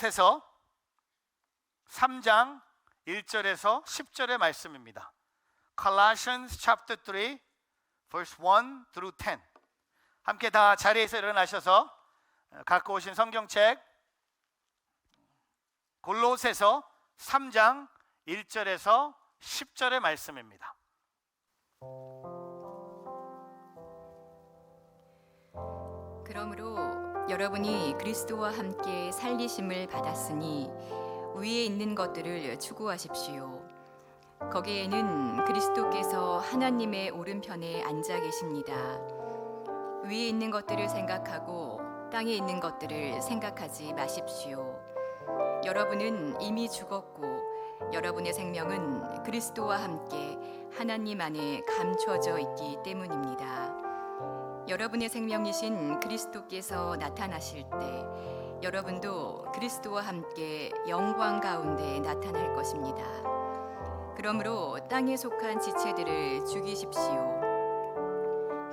골로새서 3장 1절에서 10절의 말씀입니다. Colossians chapter 3 verse 1 through 10. 함께 다 자리에서 일어나셔서 갖고 오신 성경책 골로새서 3장 1절에서 10절의 말씀입니다. 그러므로 여러분이 그리스도와 함께 살리심을 받았으니 위에 있는 것들을 추구하십시오. 거기에는 그리스도께서 하나님의 오른편에 앉아 계십니다. 위에 있는 것들을 생각하고 땅에 있는 것들을 생각하지 마십시오. 여러분은 이미 죽었고 여러분의 생명은 그리스도와 함께 하나님 안에 감춰져 있기 때문입니다. 여러분의 생명이신 그리스도께서 나타나실 때 여러분도 그리스도와 함께 영광 가운데 나타날 것입니다. 그러므로 땅에 속한 지체들을 죽이십시오.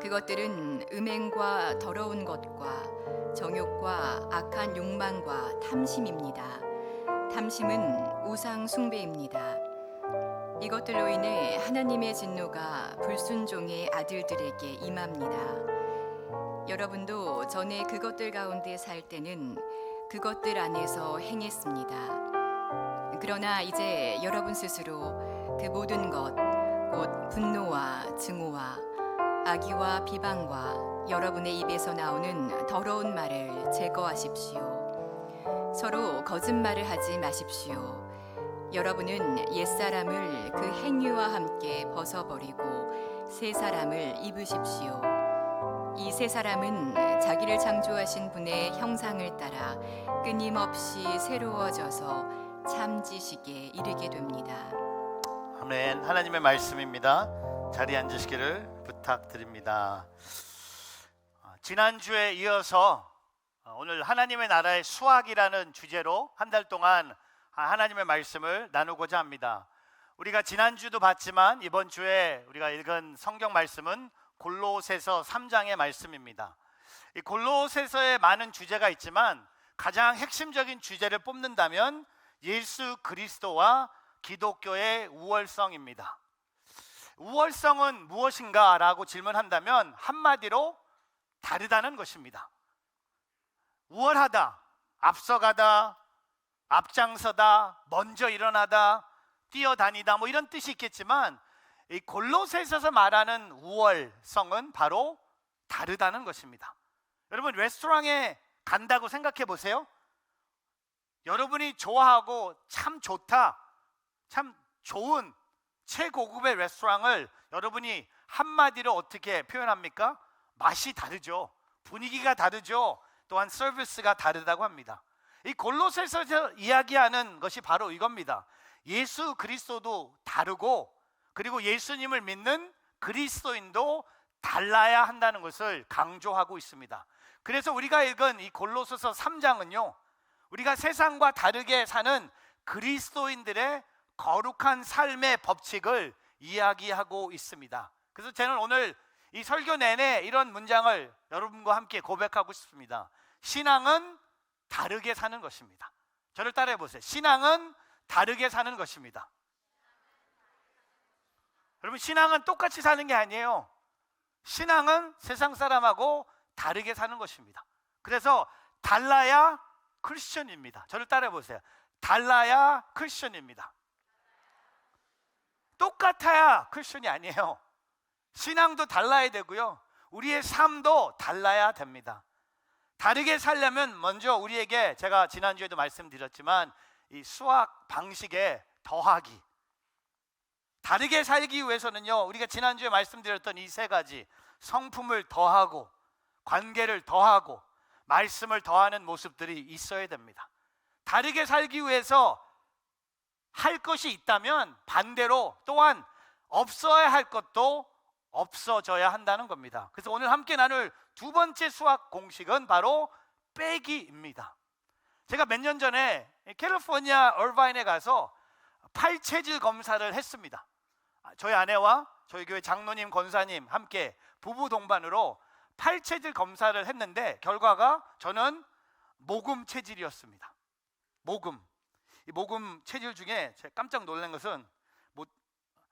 그것들은 음행과 더러운 것과 정욕과 악한 욕망과 탐심입니다. 탐심은 우상 숭배입니다. 이것들로 인해 하나님의 진노가 불순종의 아들들에게 임합니다. 여러분도 전에 그것들 가운데 살 때는 그것들 안에서 행했습니다. 그러나 이제 여러분 스스로 그 모든 것, 곧 분노와 증오와 악의와 비방과 여러분의 입에서 나오는 더러운 말을 제거하십시오. 서로 거짓말을 하지 마십시오. 여러분은 옛사람을 그 행위와 함께 벗어버리고 새 사람을 입으십시오. 이 새 사람은 자기를 창조하신 분의 형상을 따라 끊임없이 새로워져서 참 지식에 이르게 됩니다. 아멘. 하나님의 말씀입니다. 자리에 앉으시기를 부탁드립니다. 지난주에 이어서 오늘 하나님의 나라의 수확이라는 주제로 한 달 동안 하나님의 말씀을 나누고자 합니다. 우리가 지난주도 봤지만 이번 주에 우리가 읽은 성경 말씀은 골로새서 3장의 말씀입니다. 이 골로새서에 많은 주제가 있지만 가장 핵심적인 주제를 뽑는다면 예수 그리스도와 기독교의 우월성입니다. 우월성은 무엇인가 라고 질문한다면 한마디로 다르다는 것입니다. 우월하다, 앞서가다, 앞장서다, 먼저 일어나다, 뛰어다니다 뭐 이런 뜻이 있겠지만 이 골로새서에서 말하는 우월성은 바로 다르다는 것입니다. 여러분 레스토랑에 간다고 생각해 보세요. 여러분이 좋아하고 참 좋다, 참 좋은 최고급의 레스토랑을 여러분이 한마디로 어떻게 표현합니까? 맛이 다르죠. 분위기가 다르죠. 또한 서비스가 다르다고 합니다. 이 골로새서에서 이야기하는 것이 바로 이겁니다. 예수 그리스도도 다르고 그리고 예수님을 믿는 그리스도인도 달라야 한다는 것을 강조하고 있습니다. 그래서 우리가 읽은 이 골로새서 3장은요 우리가 세상과 다르게 사는 그리스도인들의 거룩한 삶의 법칙을 이야기하고 있습니다. 그래서 저는 오늘 이 설교 내내 이런 문장을 여러분과 함께 고백하고 싶습니다. 신앙은 다르게 사는 것입니다. 저를 따라해 보세요. 신앙은 다르게 사는 것입니다. 여러분 신앙은 똑같이 사는 게 아니에요. 신앙은 세상 사람하고 다르게 사는 것입니다. 그래서 달라야 크리스천입니다. 저를 따라해 보세요. 달라야 크리스천입니다. 똑같아야 크리스천이 아니에요. 신앙도 달라야 되고요. 우리의 삶도 달라야 됩니다. 다르게 살려면 먼저 우리에게 제가 지난주에도 말씀드렸지만 이 수학 방식에 더하기, 다르게 살기 위해서는요 우리가 지난주에 말씀드렸던 이 세 가지 성품을 더하고 관계를 더하고 말씀을 더하는 모습들이 있어야 됩니다. 다르게 살기 위해서 할 것이 있다면 반대로 또한 없어야 할 것도 없어져야 한다는 겁니다. 그래서 오늘 함께 나눌 두 번째 수학 공식은 바로 빼기입니다. 제가 몇 년 전에 캘리포니아 얼바인에 가서 팔체질 검사를 했습니다. 저희 아내와 저희 교회 장로님, 권사님 함께 부부 동반으로 팔체질 검사를 했는데 결과가 저는 모금 체질이었습니다. 모금. 이 모금 체질 중에 제가 깜짝 놀란 것은 뭐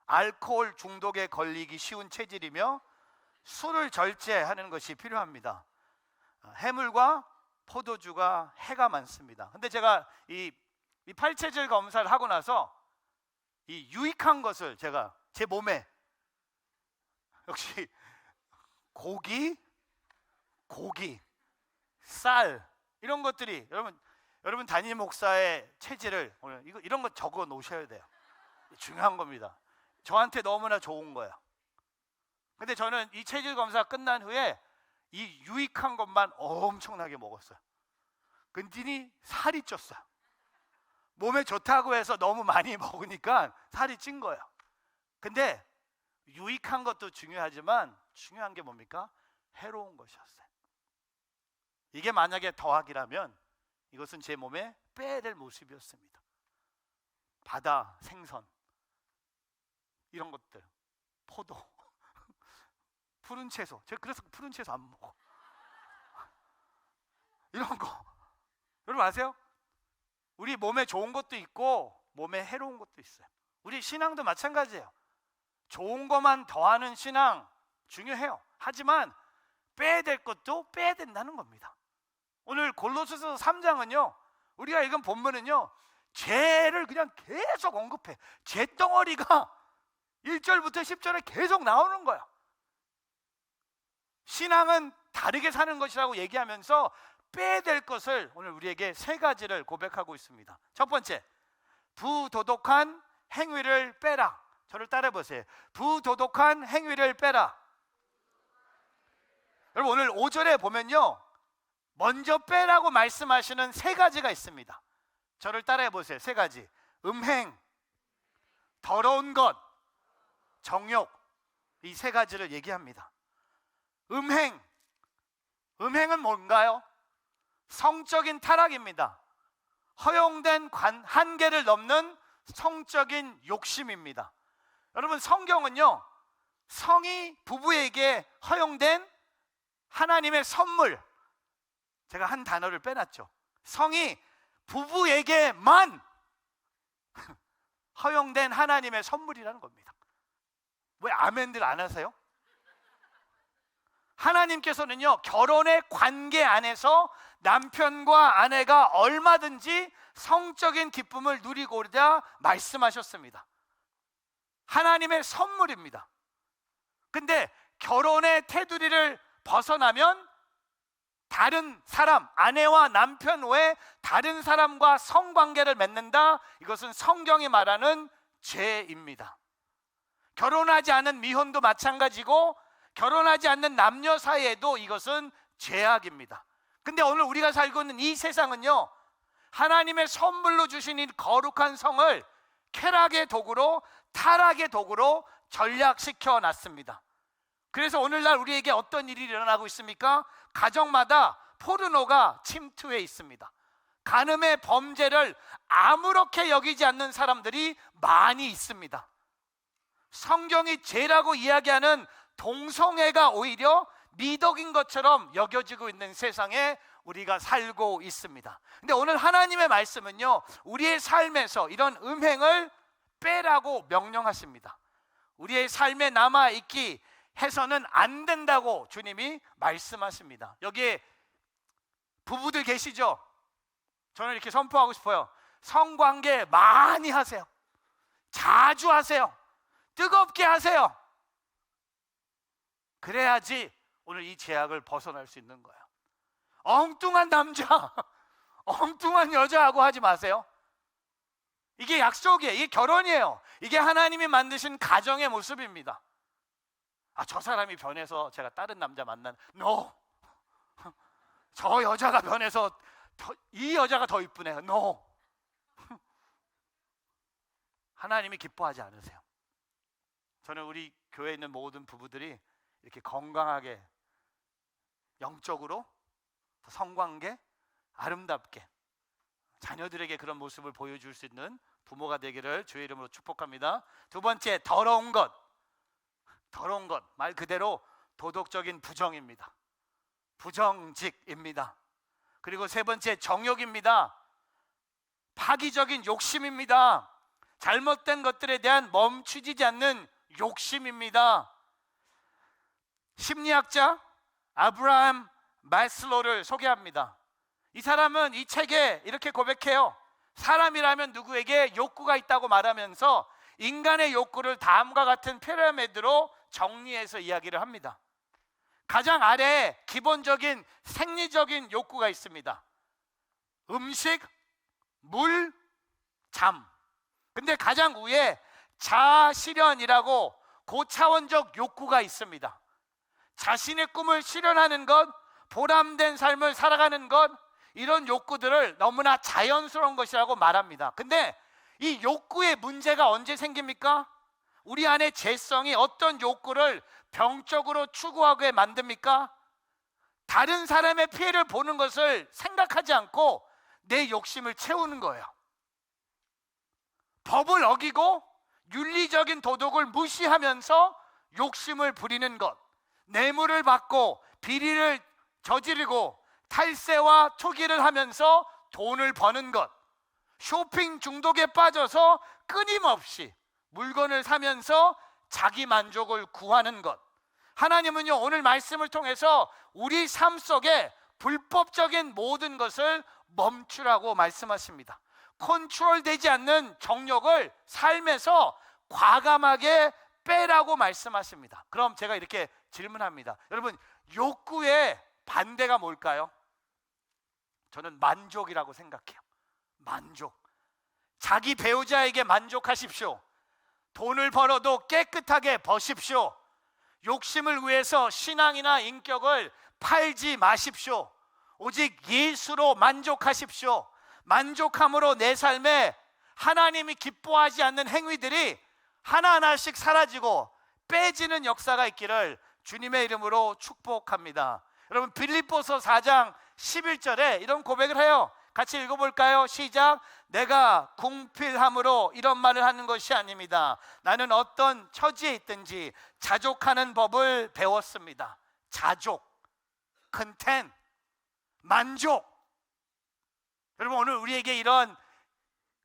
알코올 중독에 걸리기 쉬운 체질이며 술을 절제하는 것이 필요합니다. 해물과 포도주가 해가 많습니다. 근데 제가 이 팔체질 검사를 하고 나서 이 유익한 것을 제가 제 몸에 역시 고기, 쌀 이런 것들이 여러분 담임 목사의 체질을 오늘 이런 거 적어 놓으셔야 돼요. 중요한 겁니다. 저한테 너무나 좋은 거예요. 근데 저는 이 체질 검사 끝난 후에 이 유익한 것만 엄청나게 먹었어요. 근데 살이 쪘어요. 몸에 좋다고 해서 너무 많이 먹으니까 살이 찐 거예요. 근데 유익한 것도 중요하지만 중요한 게 뭡니까? 해로운 것이었어요. 이게 만약에 더하기라면 이것은 제 몸에 빼야 될 모습이었습니다. 바다, 생선 이런 것들, 포도, 푸른 채소. 제가 그래서 푸른 채소 안 먹어. 이런 거 여러분 아세요? 우리 몸에 좋은 것도 있고 몸에 해로운 것도 있어요. 우리 신앙도 마찬가지예요. 좋은 것만 더하는 신앙 중요해요. 하지만 빼야 될 것도 빼야 된다는 겁니다. 오늘 골로새서 3장은요 우리가 읽은 본문은요 죄를 그냥 계속 언급해. 죄덩어리가 1절부터 10절에 계속 나오는 거예요. 신앙은 다르게 사는 것이라고 얘기하면서 빼야 될 것을 오늘 우리에게 세 가지를 고백하고 있습니다. 첫 번째, 부도덕한 행위를 빼라. 저를 따라해 보세요. 부도덕한 행위를 빼라. 여러분 오늘 5절에 보면요 먼저 빼라고 말씀하시는 세 가지가 있습니다. 저를 따라해 보세요. 세 가지. 음행, 더러운 것, 정욕. 이 세 가지를 얘기합니다. 음행은 뭔가요? 성적인 타락입니다. 허용된 한계를 넘는 성적인 욕심입니다. 여러분 성경은요 성이 부부에게 허용된 하나님의 선물, 제가 한 단어를 빼놨죠. 성이 부부에게만 허용된 하나님의 선물이라는 겁니다. 왜 아멘들 안 하세요? 하나님께서는요 결혼의 관계 안에서 남편과 아내가 얼마든지 성적인 기쁨을 누리고자 말씀하셨습니다. 하나님의 선물입니다. 근데 결혼의 테두리를 벗어나면 다른 사람, 아내와 남편 외에 다른 사람과 성관계를 맺는다. 이것은 성경이 말하는 죄입니다. 결혼하지 않은 미혼도 마찬가지고 결혼하지 않는 남녀 사이에도 이것은 죄악입니다. 근데 오늘 우리가 살고 있는 이 세상은요 하나님의 선물로 주신 이 거룩한 성을 쾌락의 도구로, 타락의 도구로 전략시켜 놨습니다. 그래서 오늘날 우리에게 어떤 일이 일어나고 있습니까? 가정마다 포르노가 침투해 있습니다. 간음의 범죄를 아무렇게 여기지 않는 사람들이 많이 있습니다. 성경이 죄라고 이야기하는 동성애가 오히려 미덕인 것처럼 여겨지고 있는 세상에 우리가 살고 있습니다. 근데 오늘 하나님의 말씀은요 우리의 삶에서 이런 음행을 빼라고 명령하십니다. 우리의 삶에 남아있기 해서는 안 된다고 주님이 말씀하십니다. 여기에 부부들 계시죠? 저는 이렇게 선포하고 싶어요. 성관계 많이 하세요. 자주 하세요. 뜨겁게 하세요. 그래야지 오늘 이 죄악을 벗어날 수 있는 거예요. 엉뚱한 남자, 엉뚱한 여자하고 하지 마세요. 이게 약속이에요. 이게 결혼이에요. 이게 하나님이 만드신 가정의 모습입니다. 저 사람이 변해서 제가 다른 남자 만난 No. 저 여자가 변해서 이 여자가 더 이쁘네요. No. 하나님이 기뻐하지 않으세요. 저는 우리 교회에 있는 모든 부부들이 이렇게 건강하게 영적으로 성관계 아름답게 자녀들에게 그런 모습을 보여줄 수 있는 부모가 되기를 주의 이름으로 축복합니다. 두 번째, 더러운 것. 더러운 것 말 그대로 도덕적인 부정입니다. 부정직입니다. 그리고 세 번째, 정욕입니다. 파기적인 욕심입니다. 잘못된 것들에 대한 멈추지 않는 욕심입니다. 심리학자 아브라함 마슬로우를 소개합니다. 이 사람은 이 책에 이렇게 고백해요. 사람이라면 누구에게 욕구가 있다고 말하면서 인간의 욕구를 다음과 같은 피라미드로 정리해서 이야기를 합니다. 가장 아래에 기본적인 생리적인 욕구가 있습니다. 음식, 물, 잠. 근데 가장 위에 자아실현이라고 고차원적 욕구가 있습니다. 자신의 꿈을 실현하는 것, 보람된 삶을 살아가는 것, 이런 욕구들을 너무나 자연스러운 것이라고 말합니다. 근데 이 욕구의 문제가 언제 생깁니까? 우리 안에 죄성이 어떤 욕구를 병적으로 추구하게 만듭니까? 다른 사람의 피해를 보는 것을 생각하지 않고 내 욕심을 채우는 거예요. 법을 어기고 윤리적인 도덕을 무시하면서 욕심을 부리는 것, 뇌물을 받고 비리를 저지르고 탈세와 투기를 하면서 돈을 버는 것, 쇼핑 중독에 빠져서 끊임없이 물건을 사면서 자기 만족을 구하는 것. 하나님은요, 오늘 말씀을 통해서 우리 삶 속에 불법적인 모든 것을 멈추라고 말씀하십니다. 컨트롤되지 않는 정욕을 삶에서 과감하게 빼라고 말씀하십니다. 그럼 제가 이렇게 질문합니다. 여러분, 욕구의 반대가 뭘까요? 저는 만족이라고 생각해요. 만족. 자기 배우자에게 만족하십시오. 돈을 벌어도 깨끗하게 버십시오. 욕심을 위해서 신앙이나 인격을 팔지 마십시오. 오직 예수로 만족하십시오. 만족함으로 내 삶에 하나님이 기뻐하지 않는 행위들이 하나하나씩 사라지고 빼지는 역사가 있기를 주님의 이름으로 축복합니다. 여러분, 빌립보서 4장 11절에 이런 고백을 해요. 같이 읽어볼까요? 시작. 내가 궁필함으로 이런 말을 하는 것이 아닙니다. 나는 어떤 처지에 있든지 자족하는 법을 배웠습니다. 자족, 컨텐, 만족. 여러분, 오늘 우리에게 이런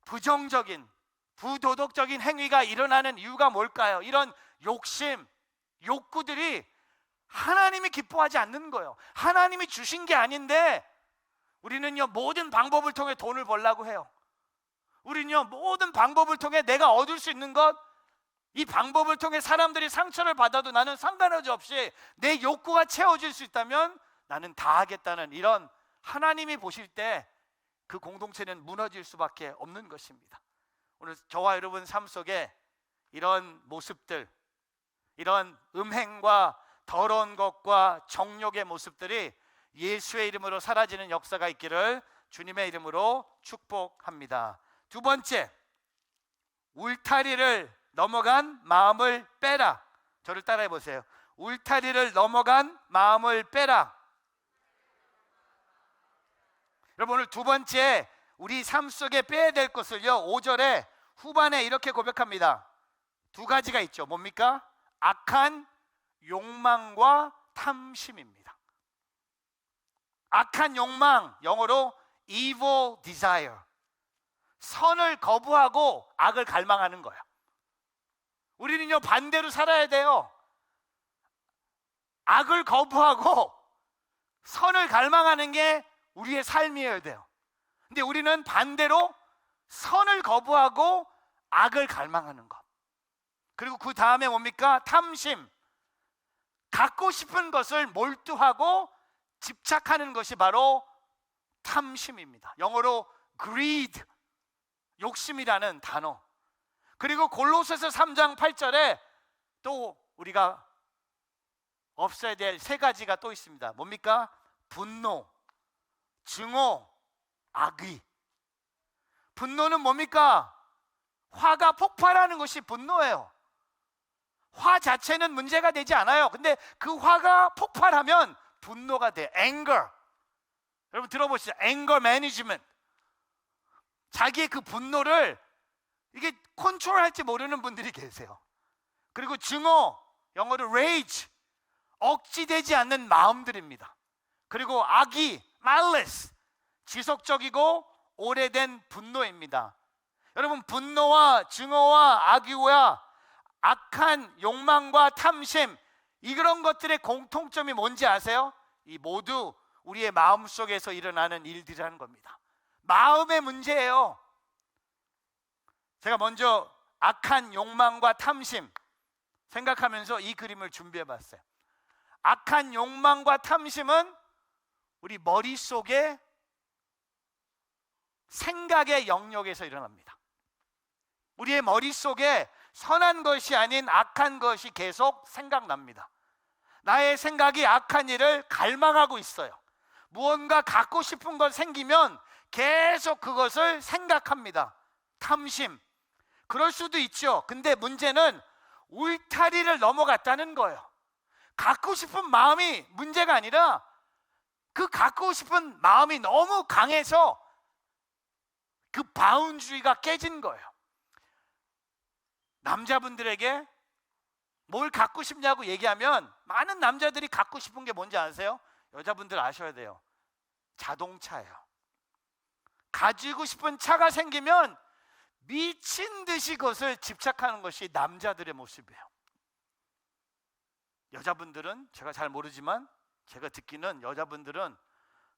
부정적인, 부도덕적인 행위가 일어나는 이유가 뭘까요? 이런 욕심, 욕구들이 하나님이 기뻐하지 않는 거예요. 하나님이 주신 게 아닌데 우리는요, 모든 방법을 통해 돈을 벌려고 해요. 우리는요, 모든 방법을 통해 내가 얻을 수 있는 것, 이 방법을 통해 사람들이 상처를 받아도 나는 상관하지 없이 내 욕구가 채워질 수 있다면 나는 다 하겠다는, 이런 하나님이 보실 때 그 공동체는 무너질 수밖에 없는 것입니다. 오늘 저와 여러분 삶 속에 이런 모습들, 이런 음행과 더러운 것과 정욕의 모습들이 예수의 이름으로 사라지는 역사가 있기를 주님의 이름으로 축복합니다. 두 번째, 울타리를 넘어간 마음을 빼라. 저를 따라해 보세요. 울타리를 넘어간 마음을 빼라. 여러분, 오늘 두 번째 우리 삶 속에 빼야 될 것을요, 5절에 후반에 이렇게 고백합니다. 두 가지가 있죠. 뭡니까? 악한 욕망과 탐심입니다. 악한 욕망, 영어로 evil desire. 선을 거부하고 악을 갈망하는 거예요. 우리는요, 반대로 살아야 돼요. 악을 거부하고 선을 갈망하는 게 우리의 삶이어야 돼요. 근데 우리는 반대로 선을 거부하고 악을 갈망하는 것. 그리고 그 다음에 뭡니까? 탐심. 갖고 싶은 것을 몰두하고 집착하는 것이 바로 탐심입니다. 영어로 greed, 욕심이라는 단어. 그리고 골로새서 3장 8절에 또 우리가 없어야 될 세 가지가 또 있습니다. 뭡니까? 분노, 증오, 악의. 분노는 뭡니까? 화가 폭발하는 것이 분노예요. 화 자체는 문제가 되지 않아요. 근데 그 화가 폭발하면 분노가 돼요. anger. 여러분 들어보시죠. anger management. 자기의 그 분노를 이게 컨트롤할지 모르는 분들이 계세요. 그리고 증오, 영어로 rage. 억지되지 않는 마음들입니다. 그리고 악의, malice. 지속적이고 오래된 분노입니다. 여러분, 분노와 증오와 악의와 악한 욕망과 탐심, 이런 것들의 공통점이 뭔지 아세요? 이 모두 우리의 마음 속에서 일어나는 일들이라는 겁니다. 마음의 문제예요. 제가 먼저 악한 욕망과 탐심 생각하면서 이 그림을 준비해 봤어요. 악한 욕망과 탐심은 우리 머릿속에 생각의 영역에서 일어납니다. 우리의 머릿속에 선한 것이 아닌 악한 것이 계속 생각납니다. 나의 생각이 악한 일을 갈망하고 있어요. 무언가 갖고 싶은 것 생기면 계속 그것을 생각합니다. 탐심. 그럴 수도 있죠. 근데 문제는 울타리를 넘어갔다는 거예요. 갖고 싶은 마음이 문제가 아니라 그 갖고 싶은 마음이 너무 강해서 그 바운드리가 깨진 거예요. 남자분들에게 뭘 갖고 싶냐고 얘기하면 많은 남자들이 갖고 싶은 게 뭔지 아세요? 여자분들 아셔야 돼요. 자동차예요. 가지고 싶은 차가 생기면 미친 듯이 그것을 집착하는 것이 남자들의 모습이에요. 여자분들은 제가 잘 모르지만 제가 듣기는 여자분들은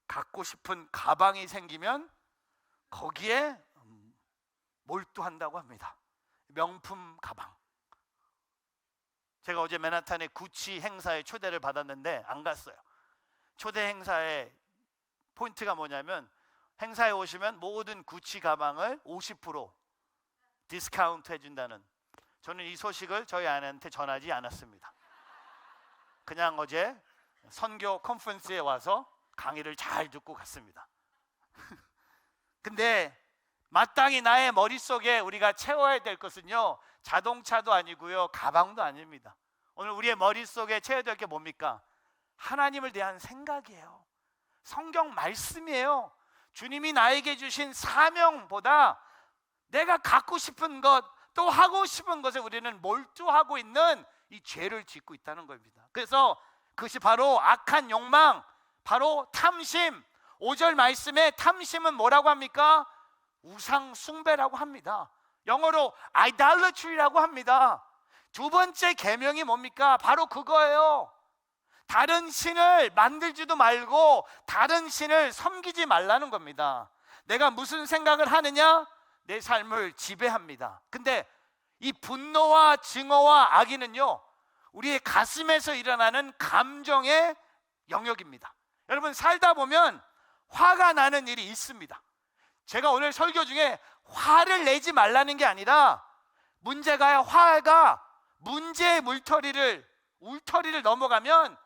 갖고 싶은 가방이 생기면 거기에 몰두한다고 합니다. 명품 가방. 제가 어제 맨하탄의 구치 행사에 초대를 받았는데 안 갔어요. 초대 행사의 포인트가 뭐냐면 행사에 오시면 모든 구치 가방을 50% 디스카운트 해준다는, 저는 이 소식을 저희 아내한테 전하지 않았습니다. 그냥 어제 선교 컨퍼런스에 와서 강의를 잘 듣고 갔습니다. 근데 마땅히 나의 머릿속에 우리가 채워야 될 것은요, 자동차도 아니고요, 가방도 아닙니다. 오늘 우리의 머릿속에 채워야 될 게 뭡니까? 하나님을 대한 생각이에요. 성경 말씀이에요. 주님이 나에게 주신 사명보다 내가 갖고 싶은 것, 또 하고 싶은 것에 우리는 몰두하고 있는 이 죄를 짓고 있다는 겁니다. 그래서 그것이 바로 악한 욕망, 바로 탐심. 5절 말씀에 탐심은 뭐라고 합니까? 우상 숭배라고 합니다. 영어로 idolatry라고 합니다. 두 번째 계명이 뭡니까? 바로 그거예요. 다른 신을 만들지도 말고 다른 신을 섬기지 말라는 겁니다. 내가 무슨 생각을 하느냐? 내 삶을 지배합니다. 근데 이 분노와 증오와 악의는요, 우리의 가슴에서 일어나는 감정의 영역입니다. 여러분, 살다 보면 화가 나는 일이 있습니다. 제가 오늘 설교 중에 화를 내지 말라는 게 아니라, 문제가 화가 문제의 울터리를 넘어가면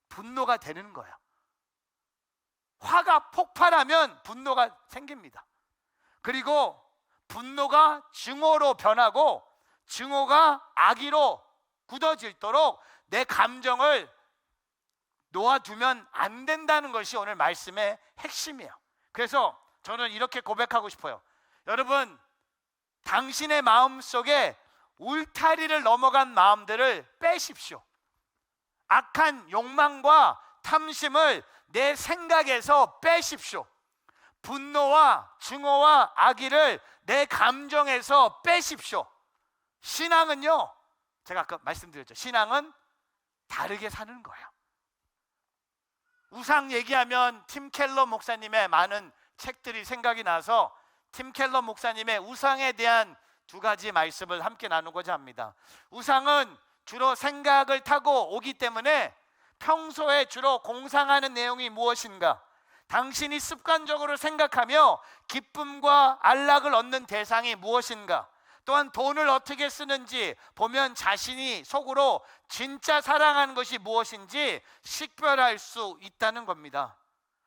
분노가 되는 거예요. 화가 폭발하면 분노가 생깁니다. 그리고 분노가 증오로 변하고 증오가 악의로 굳어질도록 내 감정을 놓아두면 안 된다는 것이 오늘 말씀의 핵심이에요. 그래서 저는 이렇게 고백하고 싶어요. 여러분, 당신의 마음 속에 울타리를 넘어간 마음들을 빼십시오. 악한 욕망과 탐심을 내 생각에서 빼십시오. 분노와 증오와 악의를 내 감정에서 빼십시오. 신앙은요, 제가 아까 말씀드렸죠. 신앙은 다르게 사는 거예요. 우상 얘기하면 팀 켈러 목사님의 많은 책들이 생각이 나서 팀 켈러 목사님의 우상에 대한 두 가지 말씀을 함께 나누고자 합니다. 우상은 주로 생각을 타고 오기 때문에 평소에 주로 공상하는 내용이 무엇인가, 당신이 습관적으로 생각하며 기쁨과 안락을 얻는 대상이 무엇인가, 또한 돈을 어떻게 쓰는지 보면 자신이 속으로 진짜 사랑하는 것이 무엇인지 식별할 수 있다는 겁니다.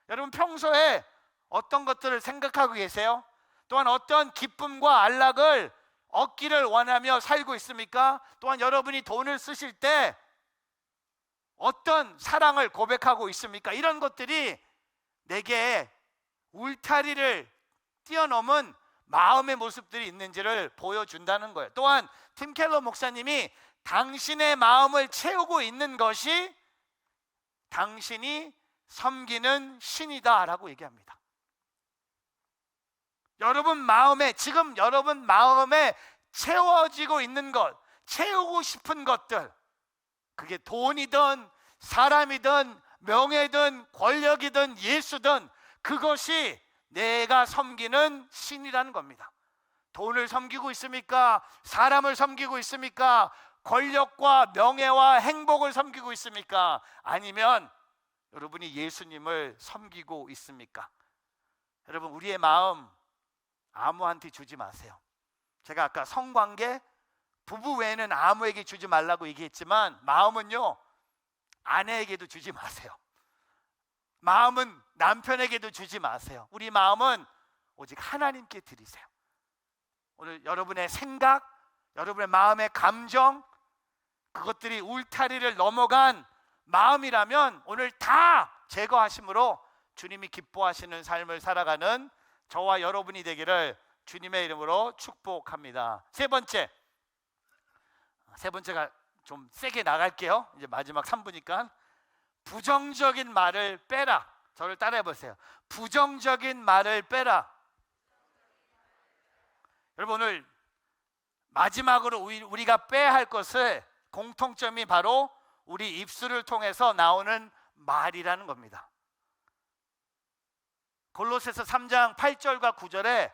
여러분, 평소에 어떤 것들을 생각하고 계세요? 또한 어떤 기쁨과 안락을 얻기를 원하며 살고 있습니까? 또한 여러분이 돈을 쓰실 때 어떤 사랑을 고백하고 있습니까? 이런 것들이 내게 울타리를 뛰어넘은 마음의 모습들이 있는지를 보여준다는 거예요. 또한 팀 켈러 목사님이 당신의 마음을 채우고 있는 것이 당신이 섬기는 신이다 라고 얘기합니다. 여러분 마음에, 지금 여러분 마음에 채워지고 있는 것, 채우고 싶은 것들, 그게 돈이든 사람이든 명예든 권력이든 예수든 그것이 내가 섬기는 신이라는 겁니다. 돈을 섬기고 있습니까? 사람을 섬기고 있습니까? 권력과 명예와 행복을 섬기고 있습니까? 아니면 여러분이 예수님을 섬기고 있습니까? 여러분, 우리의 마음 아무한테 주지 마세요. 제가 아까 성관계, 부부 외에는 아무에게 주지 말라고 얘기했지만 마음은요, 아내에게도 주지 마세요. 마음은 남편에게도 주지 마세요. 우리 마음은 오직 하나님께 드리세요. 오늘 여러분의 생각, 여러분의 마음의 감정, 그것들이 울타리를 넘어간 마음이라면 오늘 다 제거하심으로 주님이 기뻐하시는 삶을 살아가는 저와 여러분이 되기를 주님의 이름으로 축복합니다. 세 번째가 좀 세게 나갈게요. 이제 마지막 3부니까. 부정적인 말을 빼라. 저를 따라해 보세요. 부정적인 말을 빼라. 여러분, 오늘 마지막으로 우리가 빼야 할 것을 공통점이 바로 우리 입술을 통해서 나오는 말이라는 겁니다. 골로새서 3장 8절과 9절에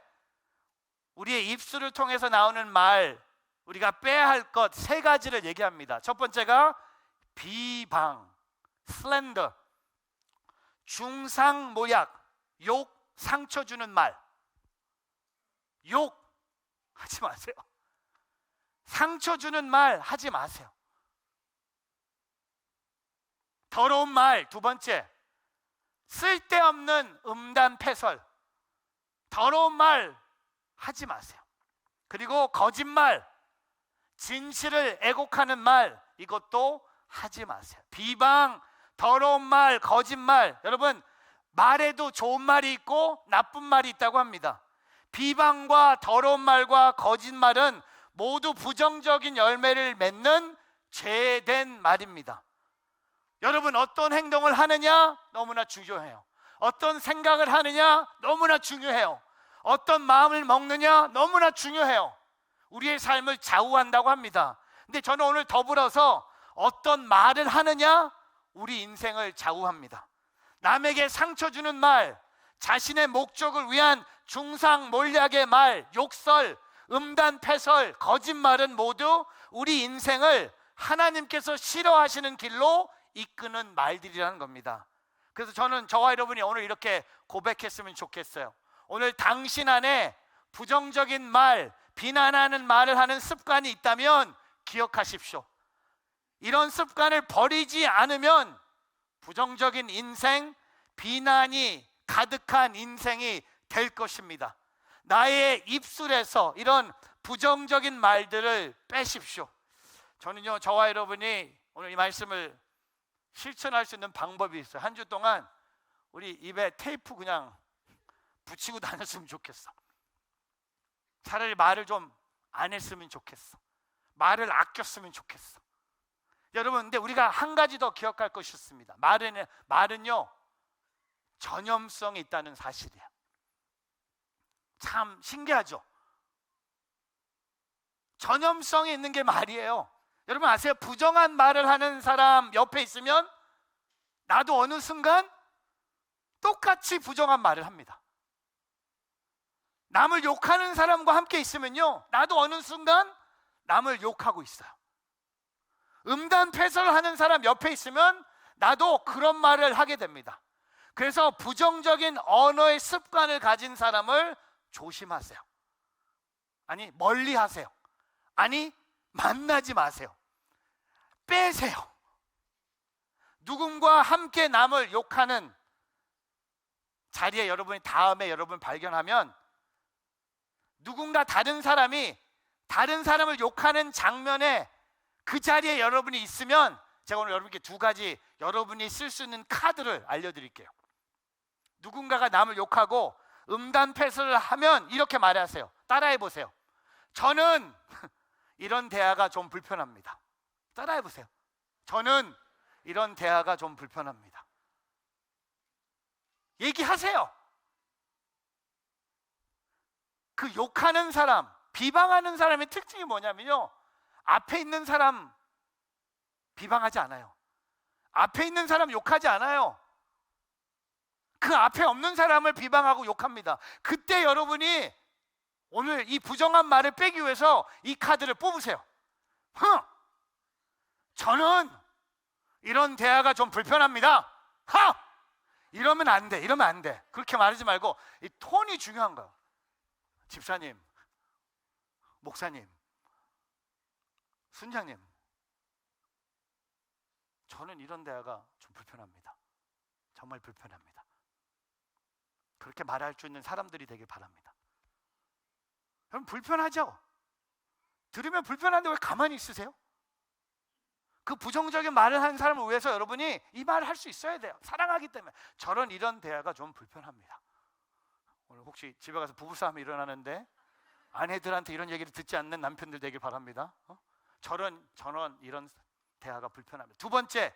우리의 입술을 통해서 나오는 말, 우리가 빼야 할 것 세 가지를 얘기합니다. 첫 번째가 비방, 슬렌더, 중상모약, 욕, 상처 주는 말. 욕 하지 마세요. 상처 주는 말 하지 마세요. 더러운 말, 두 번째, 쓸데없는 음담패설, 더러운 말 하지 마세요. 그리고 거짓말, 진실을 애곡하는 말, 이것도 하지 마세요. 비방, 더러운 말, 거짓말. 여러분, 말에도 좋은 말이 있고 나쁜 말이 있다고 합니다. 비방과 더러운 말과 거짓말은 모두 부정적인 열매를 맺는 죄된 말입니다. 여러분, 어떤 행동을 하느냐 너무나 중요해요. 어떤 생각을 하느냐 너무나 중요해요. 어떤 마음을 먹느냐 너무나 중요해요. 우리의 삶을 좌우한다고 합니다. 근데 저는 오늘 더불어서 어떤 말을 하느냐 우리 인생을 좌우합니다. 남에게 상처 주는 말, 자신의 목적을 위한 중상몰약의 말, 욕설, 음단패설, 거짓말은 모두 우리 인생을 하나님께서 싫어하시는 길로 이끄는 말들이라는 겁니다. 그래서 저는 저와 여러분이 오늘 이렇게 고백했으면 좋겠어요. 오늘 당신 안에 부정적인 말, 비난하는 말을 하는 습관이 있다면 기억하십시오. 이런 습관을 버리지 않으면 부정적인 인생, 비난이 가득한 인생이 될 것입니다. 나의 입술에서 이런 부정적인 말들을 빼십시오. 저는요, 저와 여러분이 오늘 이 말씀을 실천할 수 있는 방법이 있어요. 한 주 동안 우리 입에 테이프 그냥 붙이고 다녔으면 좋겠어. 차라리 말을 좀 안 했으면 좋겠어. 말을 아꼈으면 좋겠어. 여러분, 근데 우리가 한 가지 더 기억할 것이 있습니다. 말은요, 전염성이 있다는 사실이에요. 참 신기하죠? 전염성이 있는 게 말이에요. 여러분 아세요? 부정한 말을 하는 사람 옆에 있으면 나도 어느 순간 똑같이 부정한 말을 합니다. 남을 욕하는 사람과 함께 있으면요, 나도 어느 순간 남을 욕하고 있어요. 음담패설을 하는 사람 옆에 있으면 나도 그런 말을 하게 됩니다. 그래서 부정적인 언어의 습관을 가진 사람을 조심하세요. 아니, 멀리 하세요. 아니, 만나지 마세요. 빼세요. 누군가 함께 남을 욕하는 자리에 여러분이 다음에 여러분 발견하면 누군가 다른 사람이 다른 사람을 욕하는 장면에 그 자리에 여러분이 있으면 제가 오늘 여러분께 두 가지 여러분이 쓸 수 있는 카드를 알려드릴게요. 누군가가 남을 욕하고 음담패설을 하면 이렇게 말하세요. 따라해 보세요. 저는 이런 대화가 좀 불편합니다. 따라해 보세요. 저는 이런 대화가 좀 불편합니다. 얘기하세요. 그 욕하는 사람, 비방하는 사람의 특징이 뭐냐면요, 앞에 있는 사람 비방하지 않아요. 앞에 있는 사람 욕하지 않아요. 그 앞에 없는 사람을 비방하고 욕합니다. 그때 여러분이 오늘 이 부정한 말을 빼기 위해서 이 카드를 뽑으세요. 저는 이런 대화가 좀 불편합니다. 이러면 안 돼. 이러면 안 돼. 그렇게 말하지 말고 이 톤이 중요한 거예요. 집사님, 목사님, 순장님, 저는 이런 대화가 좀 불편합니다. 정말 불편합니다. 그렇게 말할 수 있는 사람들이 되길 바랍니다. 여러분, 불편하죠? 들으면 불편한데 왜 가만히 있으세요? 그 부정적인 말을 하는 사람을 위해서 여러분이 이 말을 할 수 있어야 돼요. 사랑하기 때문에. 저런 이런 대화가 좀 불편합니다. 오늘 혹시 집에 가서 부부싸움이 일어나는데 아내들한테 이런 얘기를 듣지 않는 남편들 되길 바랍니다. 저런 이런 대화가 불편합니다. 두 번째,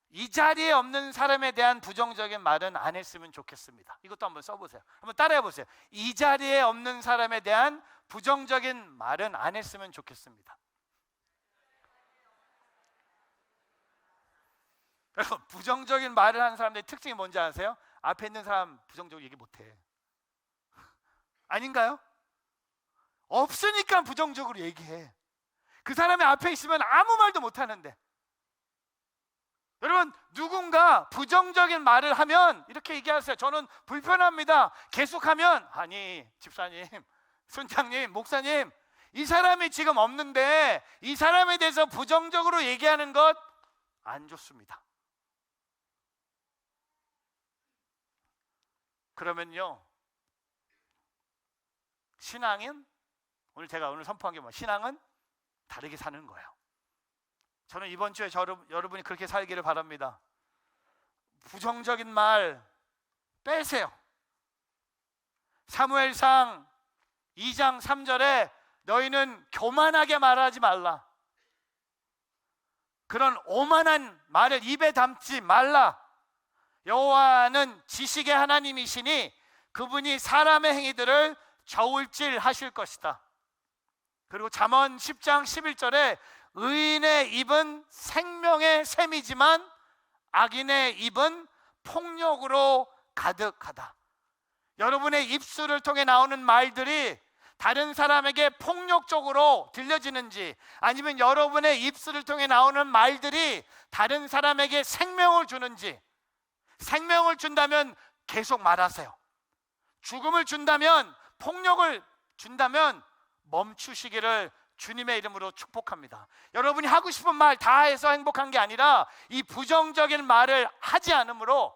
이 자리에 없는 사람에 대한 부정적인 말은 안 했으면 좋겠습니다. 이것도 한번 써보세요. 한번 따라해 보세요. 이 자리에 없는 사람에 대한 부정적인 말은 안 했으면 좋겠습니다. 여러분, 부정적인 말을 하는 사람들의 특징이 뭔지 아세요? 앞에 있는 사람 부정적으로 얘기 못해. 아닌가요? 없으니까 부정적으로 얘기해. 그 사람이 앞에 있으면 아무 말도 못하는데. 여러분, 누군가 부정적인 말을 하면 이렇게 얘기하세요. 저는 불편합니다. 계속하면, 아니 집사님, 순장님, 목사님, 이 사람이 지금 없는데 이 사람에 대해서 부정적으로 얘기하는 것 안 좋습니다. 그러면요, 신앙은 제가 오늘 선포한 게 뭐예요? 신앙은 다르게 사는 거예요. 저는 이번 주에 여러분이 그렇게 살기를 바랍니다. 부정적인 말 빼세요. 사무엘상 2장 3절에 너희는 교만하게 말하지 말라. 그런 오만한 말을 입에 담지 말라. 여호와는 지식의 하나님이시니 그분이 사람의 행위들을 저울질하실 것이다. 그리고 잠언 10장 11절에 의인의 입은 생명의 샘이지만 악인의 입은 폭력으로 가득하다. 여러분의 입술을 통해 나오는 말들이 다른 사람에게 폭력적으로 들려지는지, 아니면 여러분의 입술을 통해 나오는 말들이 다른 사람에게 생명을 주는지. 생명을 준다면 계속 말하세요. 죽음을 준다면, 폭력을 준다면 멈추시기를 주님의 이름으로 축복합니다. 여러분이 하고 싶은 말 다 해서 행복한 게 아니라 이 부정적인 말을 하지 않으므로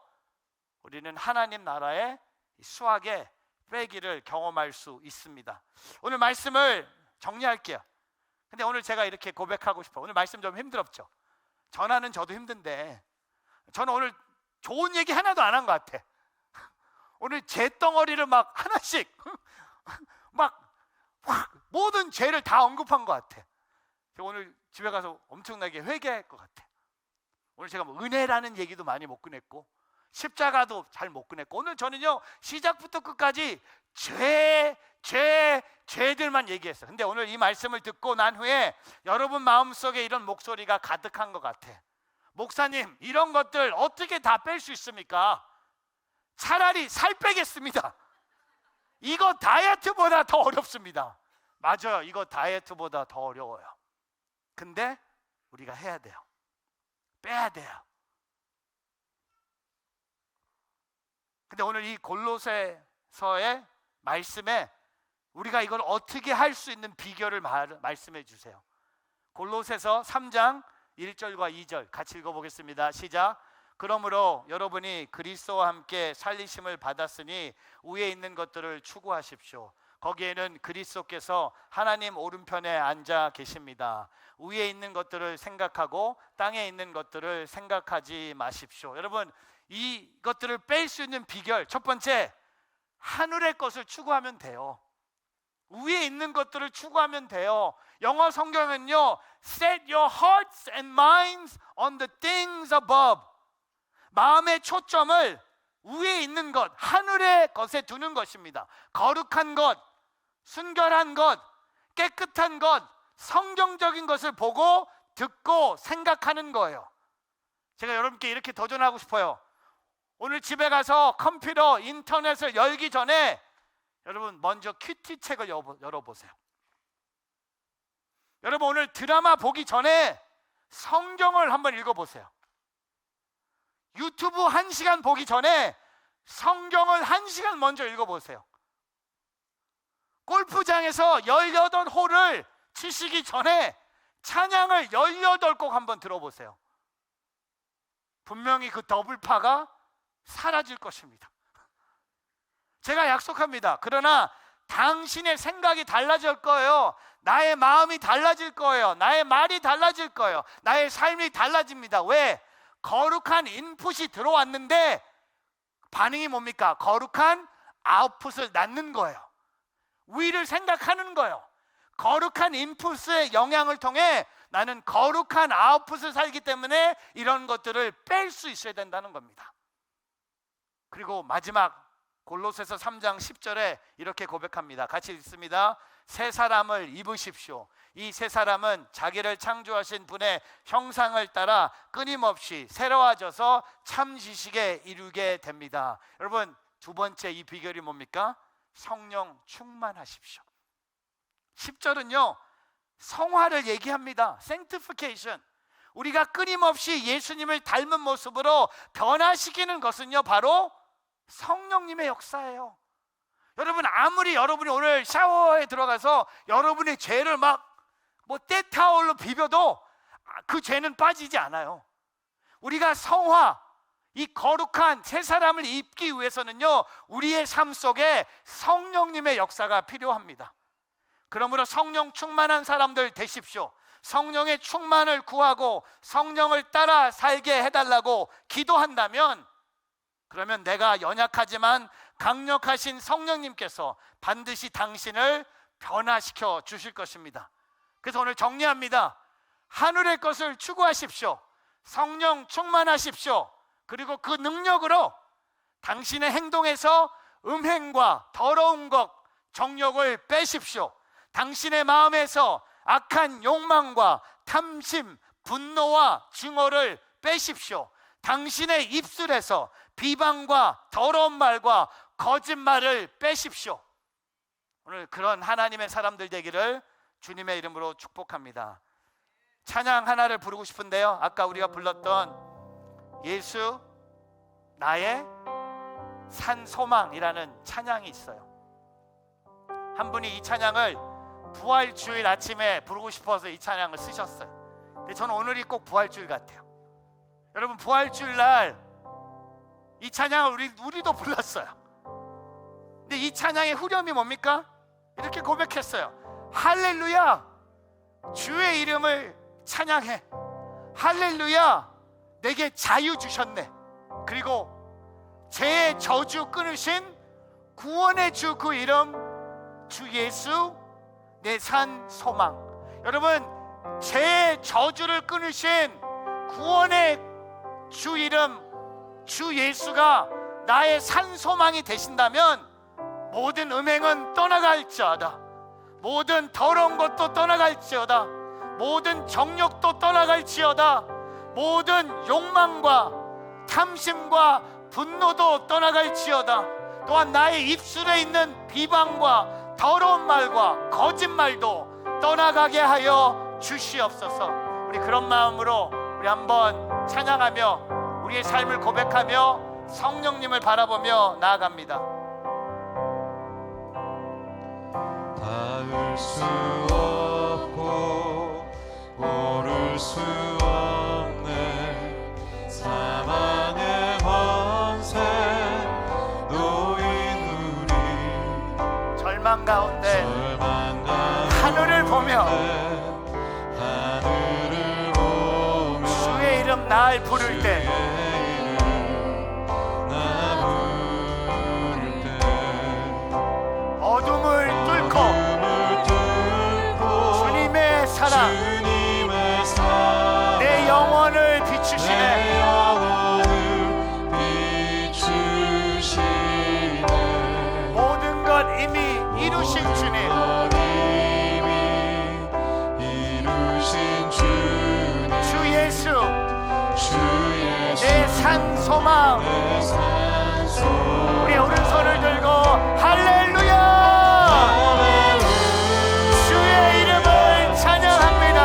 우리는 하나님 나라의 수확의 빼기를 경험할 수 있습니다. 오늘 말씀을 정리할게요. 근데 오늘 제가 이렇게 고백하고 싶어요. 오늘 말씀 좀 힘들었죠? 전하는 저도 힘든데 저는 오늘 좋은 얘기 하나도 안 한 것 같아. 오늘 제 덩어리를 막 하나씩 막 모든 죄를 다 언급한 것 같아. 오늘 집에 가서 엄청나게 회개할 것 같아. 오늘 제가 뭐 은혜라는 얘기도 많이 못 꺼냈고 십자가도 잘 못 꺼냈고, 오늘 저는요 시작부터 끝까지 죄들만 얘기했어요. 근데 오늘 이 말씀을 듣고 난 후에 여러분 마음속에 이런 목소리가 가득한 것 같아. 목사님, 이런 것들 어떻게 다 뺄 수 있습니까? 차라리 살 빼겠습니다. 이거 다이어트보다 더 어렵습니다. 맞아요, 이거 다이어트보다 더 어려워요. 근데 우리가 해야 돼요. 빼야 돼요. 근데 오늘 이 골로새서의 말씀에 우리가 이걸 어떻게 할 수 있는 비결을 말씀해 주세요. 골로새서 3장 1절과 2절 같이 읽어보겠습니다. 시작. 그러므로 여러분이 그리스도와 함께 살리심을 받았으니 위에 있는 것들을 추구하십시오. 거기에는 그리스도께서 하나님 오른편에 앉아 계십니다. 위에 있는 것들을 생각하고 땅에 있는 것들을 생각하지 마십시오. 여러분, 이것들을 뺄 수 있는 비결, 첫 번째, 하늘의 것을 추구하면 돼요. 위에 있는 것들을 추구하면 돼요. 영어 성경은요, set your hearts and minds on the things above. 마음의 초점을 위에 있는 것, 하늘의 것에 두는 것입니다. 거룩한 것, 순결한 것, 깨끗한 것, 성경적인 것을 보고 듣고 생각하는 거예요. 제가 여러분께 이렇게 도전하고 싶어요. 오늘 집에 가서 컴퓨터, 인터넷을 열기 전에 여러분 먼저 큐티 책을 열어보세요. 여러분 오늘 드라마 보기 전에 성경을 한번 읽어보세요. 유튜브 1시간 보기 전에 성경을 1시간 먼저 읽어보세요. 골프장에서 18홀을 치시기 전에 찬양을 18곡 한번 들어보세요. 분명히 그 더블파가 사라질 것입니다. 제가 약속합니다. 그러나 당신의 생각이 달라질 거예요. 나의 마음이 달라질 거예요. 나의 말이 달라질 거예요. 나의 삶이 달라집니다. 왜? 거룩한 인풋이 들어왔는데 반응이 뭡니까? 거룩한 아웃풋을 낳는 거예요. 위를 생각하는 거예요. 거룩한 인풋의 영향을 통해 나는 거룩한 아웃풋을 살기 때문에 이런 것들을 뺄 수 있어야 된다는 겁니다. 그리고 마지막 골로새서 3장 10절에 이렇게 고백합니다. 같이 읽습니다. 새 사람을 입으십시오. 이 새 사람은 자기를 창조하신 분의 형상을 따라 끊임없이 새로워져서 참 지식에 이르게 됩니다. 여러분, 두 번째 이 비결이 뭡니까? 성령 충만하십시오. 10절은요 성화를 얘기합니다. sanctification. 우리가 끊임없이 예수님을 닮은 모습으로 변화시키는 것은요 바로 성령님의 역사예요. 여러분, 아무리 여러분이 오늘 샤워에 들어가서 여러분의 죄를 막 때타올로 비벼도 그 죄는 빠지지 않아요. 우리가 성화, 이 거룩한 새 사람을 입기 위해서는요 우리의 삶 속에 성령님의 역사가 필요합니다. 그러므로 성령 충만한 사람들 되십시오. 성령의 충만을 구하고 성령을 따라 살게 해달라고 기도한다면, 그러면 내가 연약하지만 강력하신 성령님께서 반드시 당신을 변화시켜 주실 것입니다. 그래서 오늘 정리합니다. 하늘의 것을 추구하십시오. 성령 충만하십시오. 그리고 그 능력으로 당신의 행동에서 음행과 더러운 것, 정욕을 빼십시오. 당신의 마음에서 악한 욕망과 탐심, 분노와 증오를 빼십시오. 당신의 입술에서 비방과 더러운 말과 거짓말을 빼십시오. 오늘 그런 하나님의 사람들 되기를 주님의 이름으로 축복합니다. 찬양 하나를 부르고 싶은데요, 아까 우리가 불렀던 예수 나의 산 소망이라는 찬양이 있어요. 한 분이 이 찬양을 부활주일 아침에 부르고 싶어서 이 찬양을 쓰셨어요. 근데 저는 오늘이 꼭 부활주일 같아요. 여러분, 부활주일 날 이 찬양을 우리도 불렀어요. 근데 이 찬양의 후렴이 뭡니까? 이렇게 고백했어요. 할렐루야, 주의 이름을 찬양해. 할렐루야, 내게 자유 주셨네. 그리고 죄의 저주 끊으신 구원의 주, 그 이름 주 예수 내 산 소망. 여러분, 죄의 저주를 끊으신 구원의 주 이름 주 예수가 나의 산 소망이 되신다면 모든 음행은 떠나갈지어다, 모든 더러운 것도 떠나갈지어다, 모든 정욕도 떠나갈지어다, 모든 욕망과 탐심과 분노도 떠나갈지어다, 또한 나의 입술에 있는 비방과 더러운 말과 거짓말도 떠나가게 하여 주시옵소서. 우리 그런 마음으로 우리 한번 찬양하며 우리의 삶을 고백하며 성령님을 바라보며 나아갑니다. 닿을 수 없고 오를 수 없네 사망의 권세 놓인 우리 절망 가운데 하늘을 보며 주의 이름 날 부를 때 어둠을 뚫고 주님의 사랑 내 영혼을 비추시네. 산 소망. 내 산소 우리 오른손을 들고 할렐루야 주의 이름을 찬양합니다.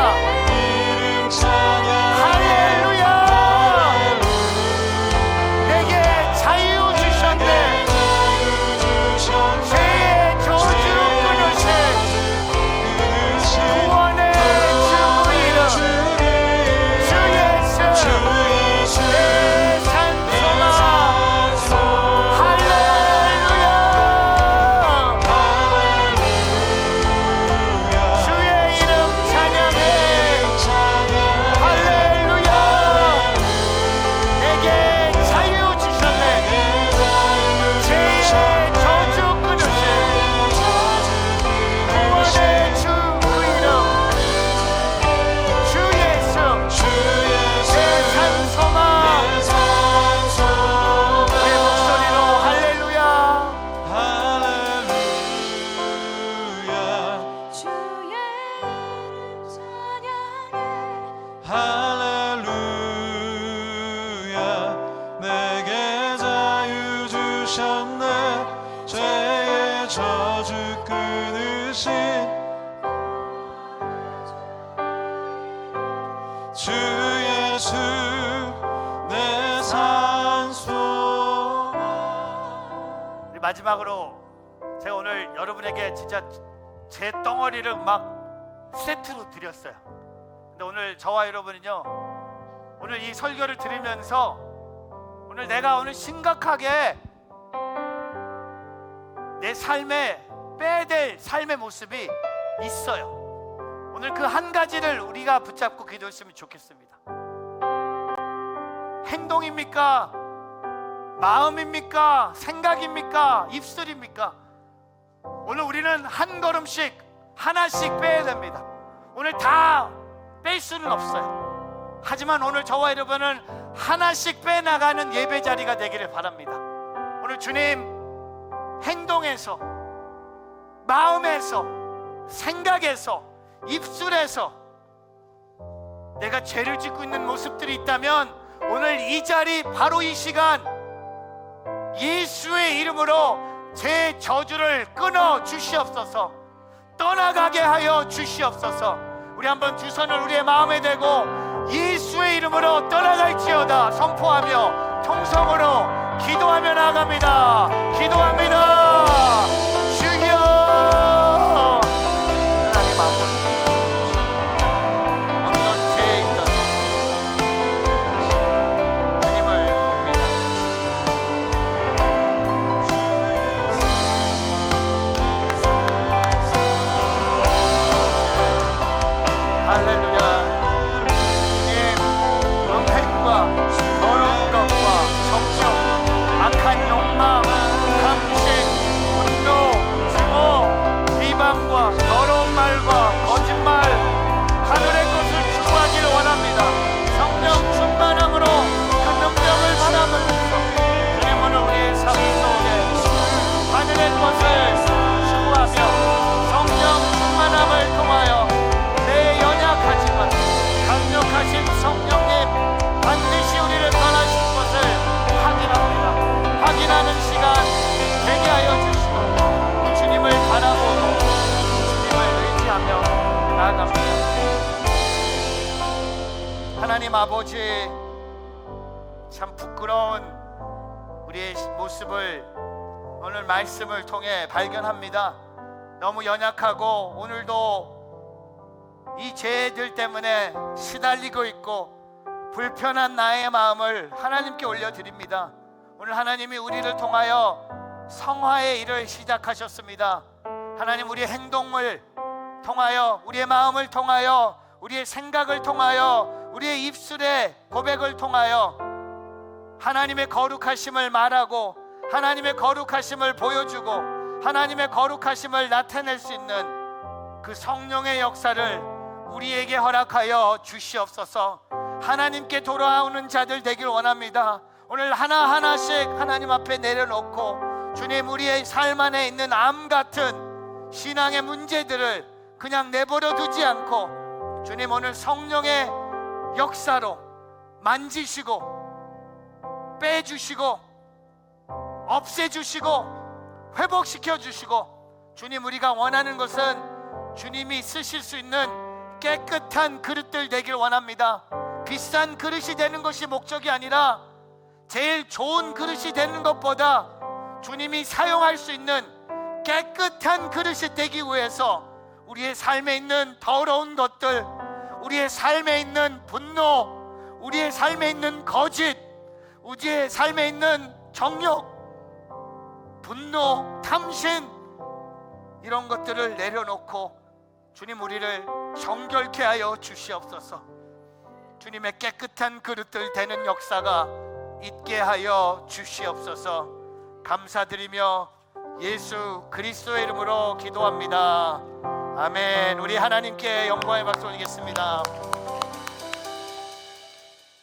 이름 찬양 할렐루야 내게 자유 주셨네. 죄의 저주 끊으신 구원의 주 이름 주 예수 내 산소망. 할렐루야 주의 이름 찬양해. 할렐루야 내게 자유 주셨네. 죄의 저주 끊으신 구원의 주 이름 주 예수 내 산소망. 우리의 목소리로 할렐루야 할렐루야 주의 이름 찬양해. 할렐루야 내게 자유 주셨네. 죄의 저주 끊으신 주 예수 내 산소망. 우리 마지막으로 제가 오늘 여러분에게 진짜 제 덩어리를 막 세트로 드렸어요. 근데 오늘 저와 여러분은요, 오늘 이 설교를 들으면서 오늘 내가 오늘 심각하게 내 삶에 빼야 될 삶의 모습이 있어요. 오늘 그 한 가지를 우리가 붙잡고 기도했으면 좋겠습니다. 행동입니까? 마음입니까? 생각입니까? 입술입니까? 오늘 우리는 한 걸음씩 하나씩 빼야 됩니다. 오늘 다 뺄 수는 없어요. 하지만 오늘 저와 여러분은 하나씩 빼나가는 예배 자리가 되기를 바랍니다. 오늘 주님 행동에서, 마음에서, 생각에서, 입술에서 내가 죄를 짓고 있는 모습들이 있다면 오늘 이 자리, 바로 이 시간 예수의 이름으로 제 저주를 끊어 주시옵소서. 떠나가게 하여 주시옵소서. 우리 한번 두 손을 우리의 마음에 대고 예수의 이름으로 떠나갈지어다 선포하며 통성으로 기도하며 나아갑니다. 기도합니다. 주여 하나님 아버지 어떤 죄에 있던 주님을 봅니다. 할렐루야. 주님 음행과 더러운 것과 정욕, 악한 욕망, 탐심, 분노, 증오, 비방과 더러운 말과 거짓말, 하늘의 것을 추구하기를 원합니다. 성령 충만함으로 그 능력을 받아보면서 주님 오늘 우리의 삶 속에 하늘의 것을 추구하며 성령 충만함을 통하여 내 연약하지만 강력하신 성령님 반드시 우리를 떠나실 것을 확인합니다. 확인하는 시간 되게 하여 주시고 주님을 바라보고 주님을 의지하며 나아갑니다. 하나님 아버지 참 부끄러운 우리의 모습을 오늘 말씀을 통해 발견합니다. 너무 연약하고 오늘도 이 죄들 때문에 시달리고 있고 불편한 나의 마음을 하나님께 올려드립니다. 오늘 하나님이 우리를 통하여 성화의 일을 시작하셨습니다. 하나님 우리의 행동을 통하여, 우리의 마음을 통하여, 우리의 생각을 통하여, 우리의 입술의 고백을 통하여 하나님의 거룩하심을 말하고 하나님의 거룩하심을 보여주고 하나님의 거룩하심을 나타낼 수 있는 그 성령의 역사를 우리에게 허락하여 주시옵소서. 하나님께 돌아오는 자들 되길 원합니다. 오늘 하나하나씩 하나님 앞에 내려놓고 주님 우리의 삶 안에 있는 암 같은 신앙의 문제들을 그냥 내버려 두지 않고 주님 오늘 성령의 역사로 만지시고 빼주시고 없애주시고 회복시켜주시고, 주님, 우리가 원하는 것은 주님이 쓰실 수 있는 깨끗한 그릇들 되길 원합니다. 비싼 그릇이 되는 것이 목적이 아니라 제일 좋은 그릇이 되는 것보다 주님이 사용할 수 있는 깨끗한 그릇이 되기 위해서 우리의 삶에 있는 더러운 것들, 우리의 삶에 있는 분노, 우리의 삶에 있는 거짓, 우리의 삶에 있는 정욕, 분노, 탐심, 이런 것들을 내려놓고 주님, 우리를 정결케 하여 주시옵소서. 주님의 깨끗한 그릇들 되는 역사가 있게 하여 주시옵소서. 감사드리며 예수 그리스도의 이름으로 기도합니다. 아멘. 우리 하나님께 영광의 박수 올리겠습니다.